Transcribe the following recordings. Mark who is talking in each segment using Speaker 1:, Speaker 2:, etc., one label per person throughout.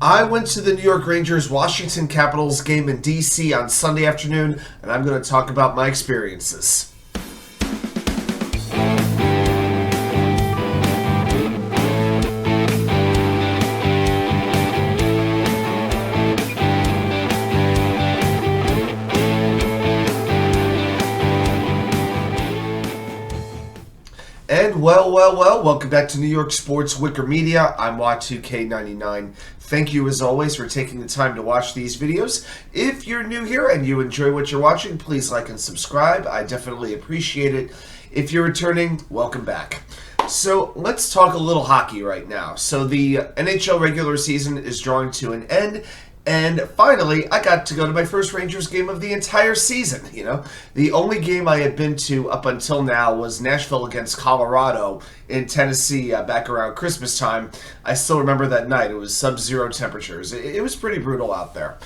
Speaker 1: I went to the New York Rangers Washington Capitals game in D.C. on Sunday afternoon, and I'm going to talk about my experiences. And well, welcome back to New York Sports WickerMedia. I'm WickerMedia. Thank you as always for taking the time to watch these videos. If you're new here and you enjoy what you're watching, please like and subscribe. I definitely appreciate it. If you're returning, welcome back. So let's talk a little hockey right now. So the NHL regular season is drawing to an end. And finally, I got to go to my first Rangers game of the entire season. The only game I had been to up until now was Nashville against Colorado in Tennessee back around Christmas time. I still remember that night. It was sub-zero temperatures. It was pretty brutal out there.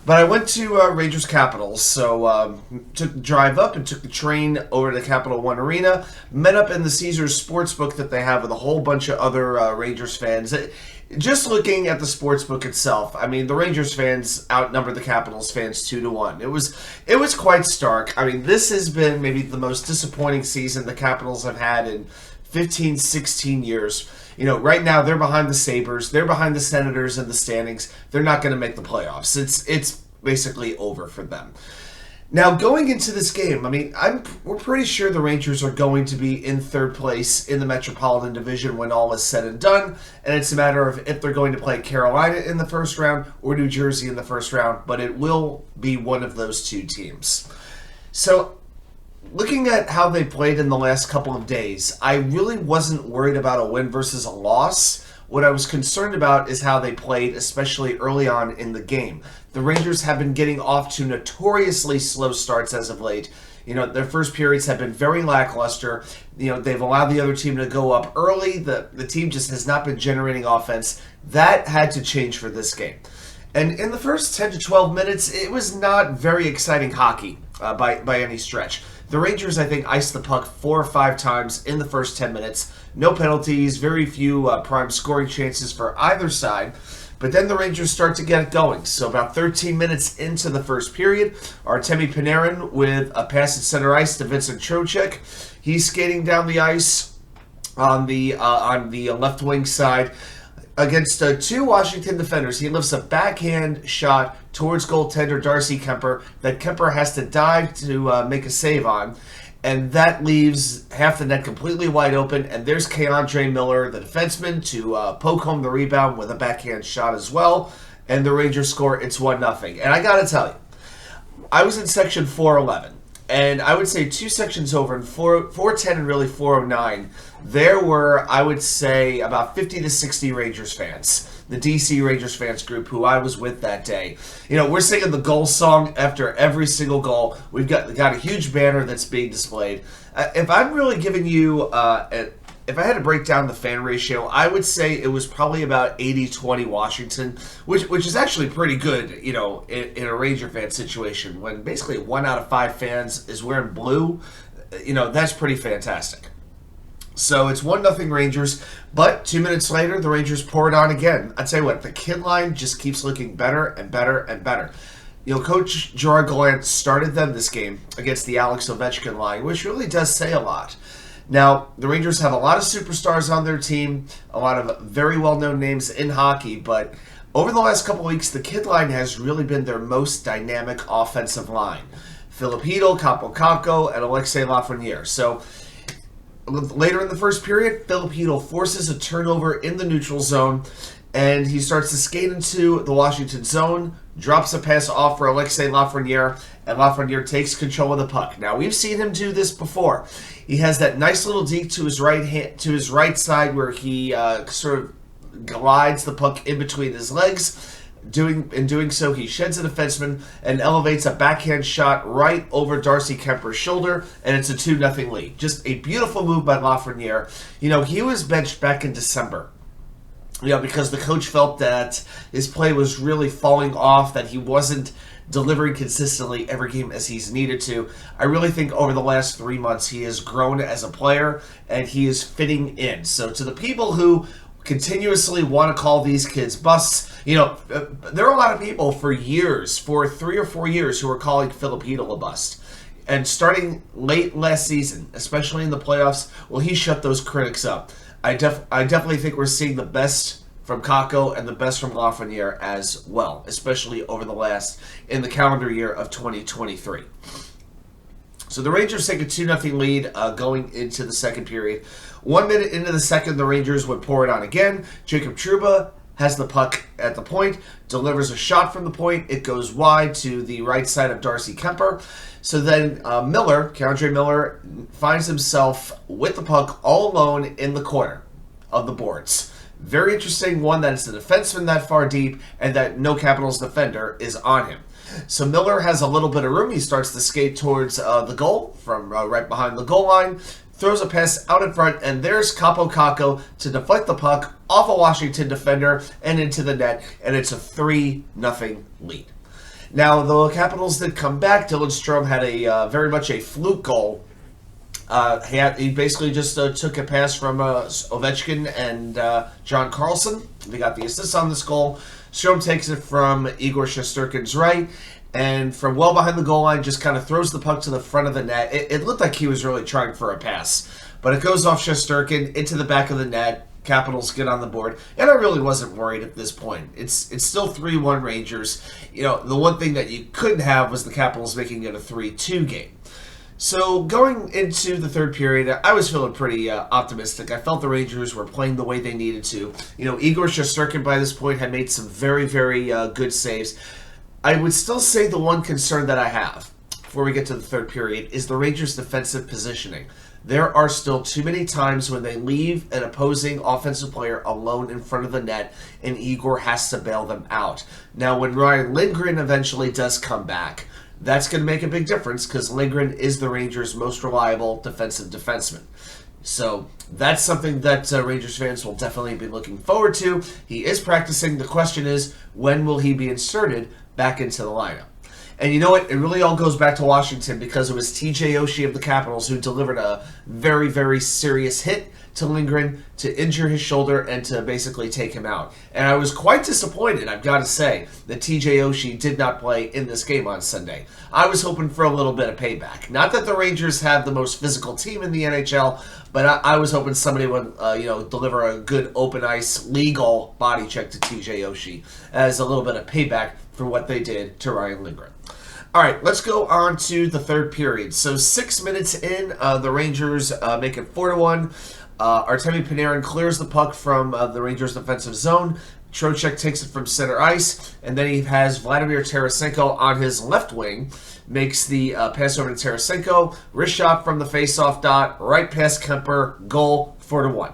Speaker 1: But I went to Rangers Capitals, so took the drive up and took the train over to Capital One Arena, met up in the Caesars Sportsbook that they have with a whole bunch of other Rangers fans. Just looking at the sportsbook itself, I mean, the Rangers fans outnumber the Capitals fans 2-1. It was quite stark. I mean, this has been maybe the most disappointing season the Capitals have had in 15, 16 years. Right now they're behind the Sabres, they're behind the Senators in the standings. They're not going to make the playoffs. It's basically over for them. Now, going into this game, I mean, we're pretty sure the Rangers are going to be in third place in the Metropolitan Division when all is said and done, and it's a matter of if they're going to play Carolina in the first round or New Jersey in the first round, but it will be one of those two teams. So, looking at how they played in the last couple of days, I really wasn't worried about a win versus a loss. What I was concerned about is how they played, especially early on in the game. The Rangers have been getting off to notoriously slow starts as of late. Their first periods have been very lackluster. They've allowed the other team to go up early. The team just has not been generating offense. That had to change for this game. And in the first 10 to 12 minutes, it was not very exciting hockey by any stretch. The Rangers, I think, iced the puck 4 or 5 times in the first 10 minutes. No penalties, very few prime scoring chances for either side. But then the Rangers start to get it going. So about 13 minutes into the first period, Artemi Panarin with a pass at center ice to Vincent Trochek. He's skating down the ice on the left wing side against 2 Washington defenders. He lifts a backhand shot towards goaltender Darcy Kuemper that Kuemper has to dive to make a save on. And that leaves half the net completely wide open. And there's K'Andre Miller, the defenseman, to poke home the rebound with a backhand shot as well. And the Rangers score. It's 1-0. And I got to tell you, I was in section 411. And I would say 2 sections over in 410 and really 409, there were, I would say, about 50 to 60 Rangers fans. The DC Rangers fans group who I was with that day. We're singing the goal song after every single goal. We've got a huge banner that's being displayed. If I'm really giving you, if I had to break down the fan ratio, I would say it was probably about 80-20 Washington, which is actually pretty good, in a Ranger fan situation. When basically 1 out of 5 fans is wearing blue, that's pretty fantastic. So it's 1-0 Rangers, but 2 minutes later, the Rangers pour it on again. I tell you what, the kid line just keeps looking better and better and better. Coach Gerard Gallant started them this game against the Alex Ovechkin line, which really does say a lot. Now, the Rangers have a lot of superstars on their team, a lot of very well-known names in hockey, but over the last couple weeks, the kid line has really been their most dynamic offensive line. Filipchytil, Kaapokakko, and Alexei Lafreniere. So, later in the first period, Filipchytil forces a turnover in the neutral zone, and he starts to skate into the Washington zone, drops a pass off for Alexei Lafreniere, and Lafreniere takes control of the puck. Now, we've seen him do this before. He has that nice little deke to his right side where he sort of glides the puck in between his legs. In doing so, he sheds a defenseman and elevates a backhand shot right over Darcy Kuemper's shoulder, and it's a 2-0 lead. Just a beautiful move by Lafreniere. He was benched back in December. Because the coach felt that his play was really falling off, that he wasn't delivering consistently every game as he's needed to. I really think over the last 3 months he has grown as a player and he is fitting in. So to the people who continuously want to call these kids busts, There are a lot of people for years, for 3 or 4 years, who are calling filipchytil a bust. And starting late last season, especially in the playoffs, well, he shut those critics up. I definitely think we're seeing the best from Kakko and the best from Lafreniere as well, especially in the calendar year of 2023. So the Rangers take a 2-0 lead going into the second period. 1 minute into the second, the Rangers would pour it on again. Jacob Trouba has the puck at the point, delivers a shot from the point. It goes wide to the right side of Darcy Kuemper. So then K'Andre Miller, finds himself with the puck all alone in the corner of the boards. Very interesting one that it's the defenseman that far deep and that no Capitals defender is on him. So Miller has a little bit of room. He starts to skate towards the goal from right behind the goal line, throws a pass out in front, and there's Kaapokakko to deflect the puck off a Washington defender and into the net, and it's a 3-0 lead. Now, the Capitals did come back. Dylan Strome had a very much a fluke goal. He basically just took a pass from Ovechkin and John Carlson. They got the assist on this goal. Strome takes it from Igorshesterkin's right, and from well behind the goal line, just kind of throws the puck to the front of the net. It looked like he was really trying for a pass, but it goes off Shesterkin into the back of the net. Capitals get on the board, and I really wasn't worried at this point. It's still 3-1 Rangers. The one thing that you couldn't have was the Capitals making it a 3-2 game. So going into the third period, I was feeling pretty optimistic. I felt the Rangers were playing the way they needed to. Igor Shesterkin by this point had made some very, very good saves. I would still say the one concern that I have before we get to the third period is the Rangers' defensive positioning. There are still too many times when they leave an opposing offensive player alone in front of the net, and Igor has to bail them out. Now, when Ryan Lindgren eventually does come back, that's going to make a big difference because Lindgren is the Rangers' most reliable defensive defenseman. So that's something that Rangers fans will definitely be looking forward to. He is practicing. The question is, when will he be inserted back into the lineup? And you know what? It really all goes back to Washington because it was TJ Oshie of the Capitals who delivered a very, very serious hit to Lindgren to injure his shoulder and to basically take him out. And I was quite disappointed, I've got to say, that TJ Oshie did not play in this game on Sunday. I was hoping for a little bit of payback. Not that the Rangers have the most physical team in the NHL, but I was hoping somebody would deliver a good open ice legal body check to TJ Oshie as a little bit of payback for what they did to Ryan Lindgren. All right, let's go on to the third period. So 6 minutes in, the Rangers make it 4-1. Artemi Panarin clears the puck from the Rangers' defensive zone. Trochek takes it from center ice, and then he has WladimirTarasenko on his left wing, makes the pass over to Tarasenko, wrist shot from the face-off dot, right past Kuemper, goal, 4-1.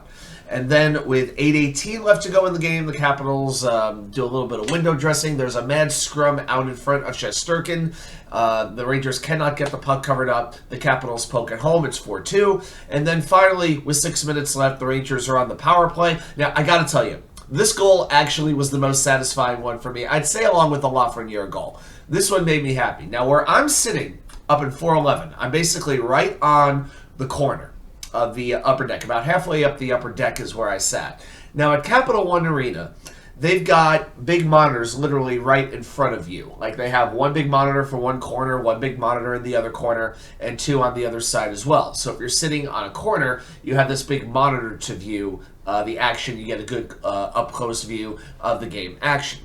Speaker 1: And then with 8:18 left to go in the game, the Capitals do a little bit of window dressing. There's a mad scrum out in front of Shesterkin. The Rangers cannot get the puck covered up. The Capitals poke it home. It's 4-2. And then finally, with 6 minutes left, the Rangers are on the power play. Now, I got to tell you, this goal actually was the most satisfying one for me. I'd say along with the Lafreniere goal. This one made me happy. Now, where I'm sitting up in 411, I'm basically right on the corner of the upper deck. About halfway up the upper deck is where I sat. Now at Capital One Arena, they've got big monitors literally right in front of you. Like they have one big monitor for one corner, one big monitor in the other corner, and two on the other side as well. So if you're sitting on a corner, you have this big monitor to view the action. You get a good up-close view of the game action.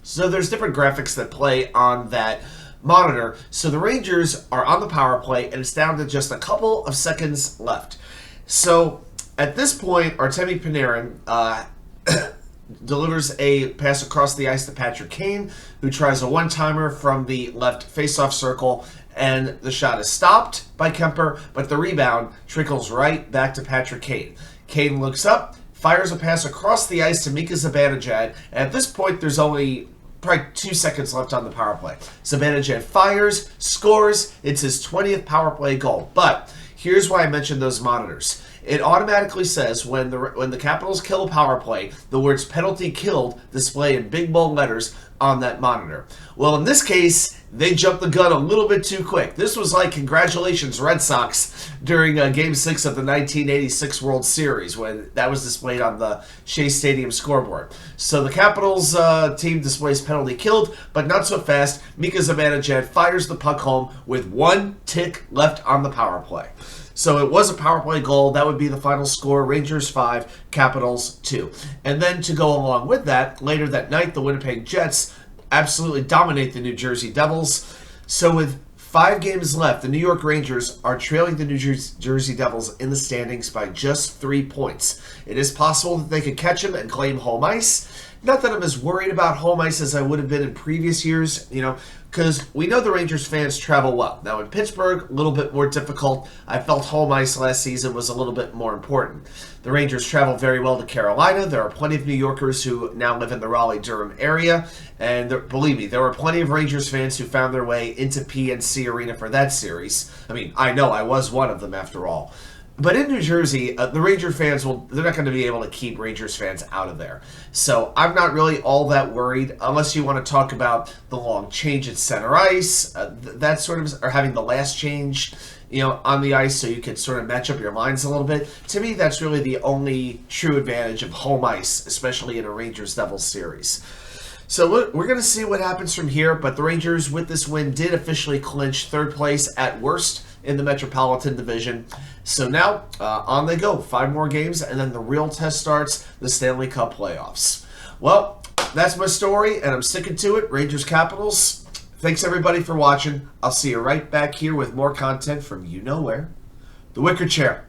Speaker 1: So there's different graphics that play on that monitor. So the Rangers are on the power play, and it's down to just a couple of seconds left. So at this point, Artemi Panarin delivers a pass across the ice to patrickkane, who tries a one-timer from the left face-off circle, and the shot is stopped by Kuemper, but the rebound trickles right back to patrickkane. Kane looks up, fires a pass across the ice to Mika Zibanejad, and at this point, there's only probably 2 seconds left on the power play. Zibanejad fires, scores. It's his 20th power play goal. But here's why I mentioned those monitors. it automatically says when the Capitals kill a power play, the words penalty killed display in big bold letters on that monitor. Well, in this case, they jumped the gun a little bit too quick. This was like congratulations Red Sox during Game 6 of the 1986 World Series when that was displayed on the Shea Stadium scoreboard. So the Capitals team displays penalty killed, but not so fast. Mika Zibanejad fires the puck home with 1 tick left on the power play. So it was a power play goal. That would be the final score. Rangers 5, Capitals 2. And then to go along with that, later that night, the Winnipeg Jets absolutely dominate the New Jersey Devils. So with 5 games left, the New York Rangers are trailing the New Jersey Devils in the standings by just 3 points. It is possible that they could catch them and claim home ice. Not that I'm as worried about home ice as I would have been in previous years, because we know the Rangers fans travel well. Now in Pittsburgh, a little bit more difficult. I felt home ice last season was a little bit more important. The Rangers travel very well to Carolina. There are plenty of New Yorkers who now live in the Raleigh-Durham area, and believe me, there were plenty of Rangers fans who found their way into PNC Arena for that series. I mean, I know I was one of them after all. But in New Jersey, the Ranger fans they're not going to be able to keep Rangers fans out of there. So I'm not really all that worried, unless you want to talk about the long change at center ice, that sort of, or having the last change, on the ice so you can sort of match up your lines a little bit. To me, that's really the only true advantage of home ice, especially in a Rangers-Devils series. So we're going to see what happens from here, but the Rangers, with this win, did officially clinch 3rd place at worst in the Metropolitan Division. So now, on they go. 5 more games, and then the real test starts, the Stanley Cup playoffs. Well, that's my story, and I'm sticking to it. Rangers Capitals. Thanks, everybody, for watching. I'll see you right back here with more content from you know where. The Wicker Chair.